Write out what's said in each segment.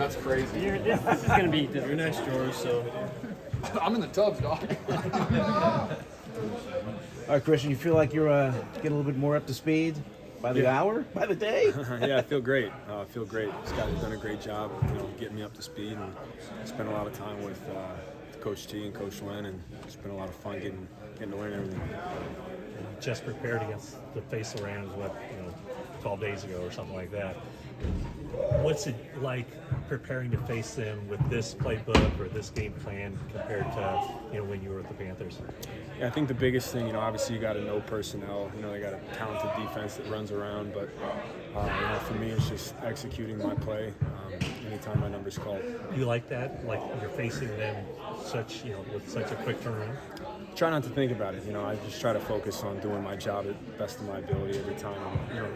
That's crazy. This is going to be. You're next, George, so. I'm in the tubs, dog. All right, Christian, you feel like you're getting a little bit more up to speed by the hour, by the day? Yeah, I feel great. I feel great. This guys have done a great job, getting me up to speed, and spent a lot of time with Coach T and Coach Lynn, and it's been a lot of fun getting to learn everything. Just prepared against the face the Rams, 12 days ago or something like that. What's it like preparing to face them with this playbook or this game plan compared to when you were with the Panthers? Yeah, I think the biggest thing, obviously you got to know personnel. They got a talented defense that runs around, but for me it's just executing my play anytime my number's called. You like that? Like you're facing them with such a quick turnaround? Try not to think about it. I just try to focus on doing my job at the best of my ability every time.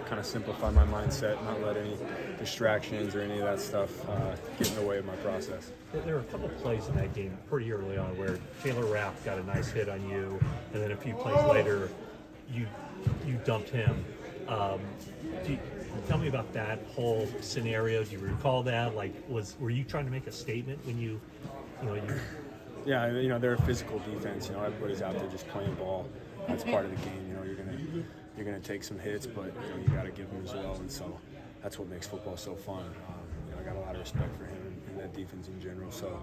Kind of simplify my mindset, not let any distractions or any of that stuff get in the way of my process. There were a couple plays in that game pretty early on where Taylor Rapp got a nice hit on you, and then a few plays later, you dumped him. Tell me about that whole scenario. Do you recall that? Were you trying to make a statement when you? Yeah, they're a physical defense. Everybody's out there just playing ball. That's part of the game. You're gonna take some hits, but you got to give them as well. And so that's what makes football so fun. I got a lot of respect for him and that defense in general. So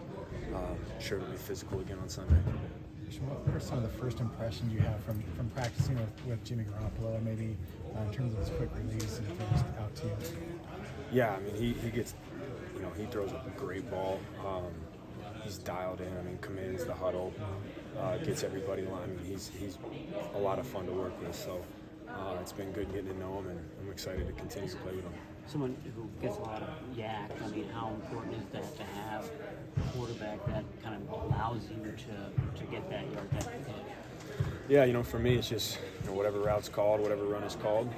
sure to be physical again on Sunday. What are some of the first impressions you have from practicing with Jimmy Garoppolo, maybe in terms of his quick release and things out to you? Yeah, he gets, he throws a great ball. He's dialed in. Commands the huddle, gets everybody line. He's a lot of fun to work with. So it's been good getting to know him, and I'm excited to continue to play with him. Someone who gets a lot of yak. How important is that to have a quarterback that kind of allows you to get that yard that Yeah, for me it's just whatever route's called, whatever run is called,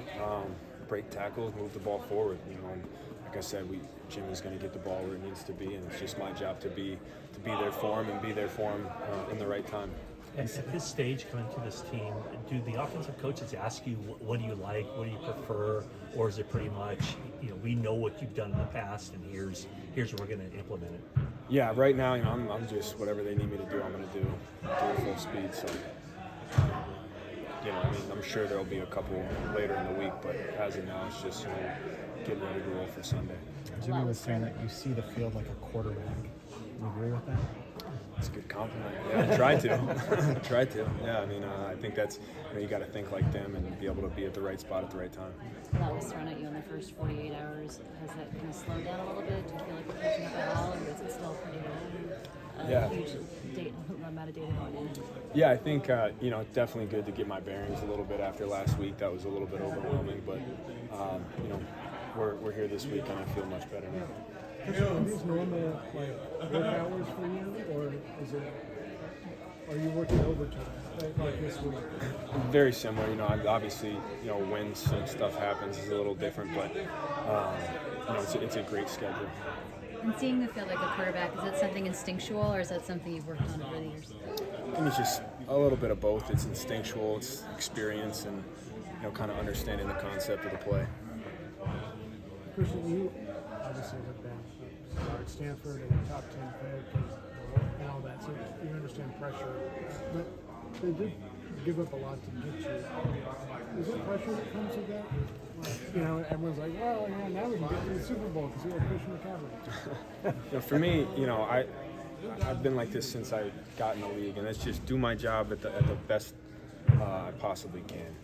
break tackles, move the ball forward. And like I said, Jim is going to get the ball where it needs to be, and it's just my job to be there for him and be there for him in the right time. And at this stage, coming to this team, do the offensive coaches ask you what do you like, what do you prefer, or is it pretty much we know what you've done in the past, and here's where we're going to implement it? Yeah, right now I'm just whatever they need me to do, I'm going to do at full speed. So I'm sure there'll be a couple later in the week, but as of now, it's just get ready to roll for Sunday. Jimmy was saying that you see the field like a quarterback. Do you agree with that? That's a good compliment. Yeah, try to. Try to. Yeah, I think that's, you got to think like them and be able to be at the right spot at the right time. A lot was thrown at you in the first 48 hours. Has that kind of slowed down a little bit? Do you feel like you're catching up at all, or is it still pretty huge amount of data going in? Yeah, I think, definitely good to get my bearings a little bit after last week. That was a little bit overwhelming, but, we're here this week and I feel much better now. Are these normal work hours for you, or are you working overtime like this week? Very similar. Obviously, when some stuff happens is a little different, but it's a great schedule. And seeing the field like a quarterback, is that something instinctual, or is that something you've worked on over the years? I think it's just a little bit of both. It's instinctual, it's experience, and kind of understanding the concept of the play. Christian, you obviously have been at Stanford and a top 10 pick and all that, so you understand pressure. But they did give up a lot to get you. Is there pressure that comes with that? Everyone's like, well, now we can get to the Super Bowl because we have Christian McCaffrey. For me, I've been like this since I got in the league, and it's just do my job at the best I possibly can.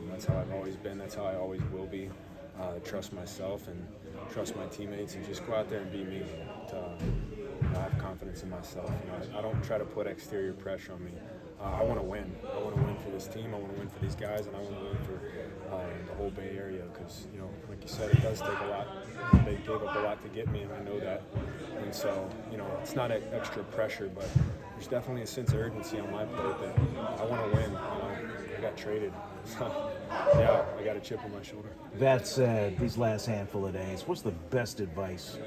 That's how I've always been. That's how I always will be. Trust myself and trust my teammates, and just go out there and be me. I have confidence in myself. I don't try to put exterior pressure on me. I want to win. I want to win for this team. I want to win for these guys, and I want to win for the whole Bay Area. Because like you said, it does take a lot. They gave up a lot to get me, and I know that. And so it's not extra pressure, but there's definitely a sense of urgency on my part that I want to win. I got traded. So, yeah, I got a chip on my shoulder. That said, these last handful of days, what's the best advice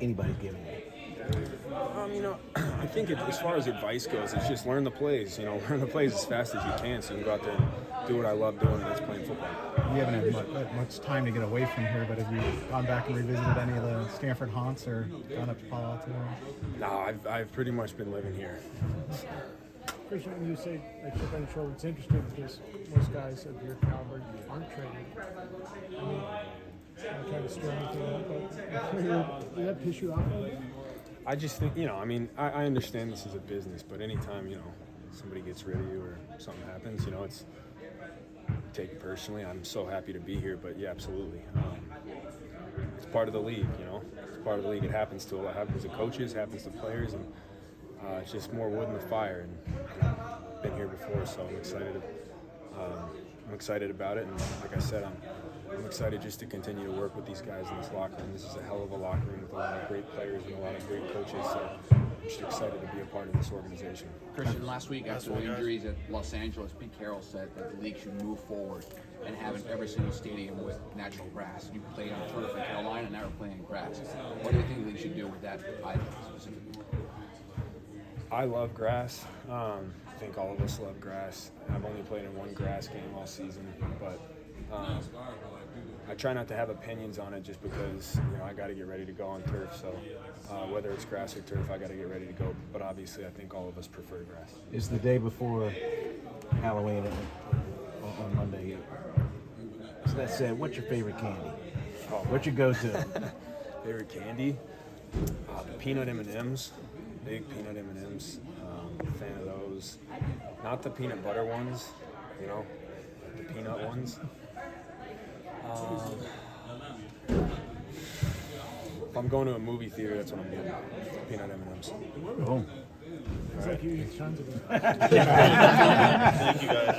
anybody's given you? I think as far as advice goes, it's just learn the plays. Learn the plays as fast as you can so you can go out there and do what I love doing, and that's playing football. you haven't had much time to get away from here, but have you gone back and revisited any of the Stanford haunts or gone up to Palo Alto? No, I've pretty much been living here. Christian, when you say like chip on the shoulder, it's interesting because most guys of your caliber aren't trained. I mean, I'm trying to stir anything up, but did that piss you off? I just think, I mean, I understand this is a business, but anytime, somebody gets rid of you or something happens, it's take it personally. I'm so happy to be here, but yeah, absolutely. It's part of the league, It's part of the league. It happens to happens to coaches, happens to players, and it's just more wood in the fire. And I've been here before, so I'm excited. I'm excited about it, and like I said, I'm excited just to continue to work with these guys in this locker room. This is a hell of a locker room with a lot of great players and a lot of great coaches. So I'm just excited to be a part of this organization. Christian, last week after the injuries at Los Angeles, Pete Carroll said that the league should move forward and have in every single stadium with natural grass. You played on turf in Carolina, now we're playing grass. What do you think the league should do with that item specifically? I love grass. I think all of us love grass. I've only played in one grass game all season, but I try not to have opinions on it just because I got to get ready to go on turf. So whether it's grass or turf, I got to get ready to go. But obviously, I think all of us prefer grass. It's the day before Halloween on Monday. So that said, what's your favorite candy? What's your go-to? Favorite candy? The peanut M&Ms. Big peanut M&Ms. Fan of those. Not the peanut butter ones, the peanut ones. If I'm going to a movie theater, that's what I'm doing. Peanut M&Ms. Oh. It's like you eat tons of them. Thank you guys.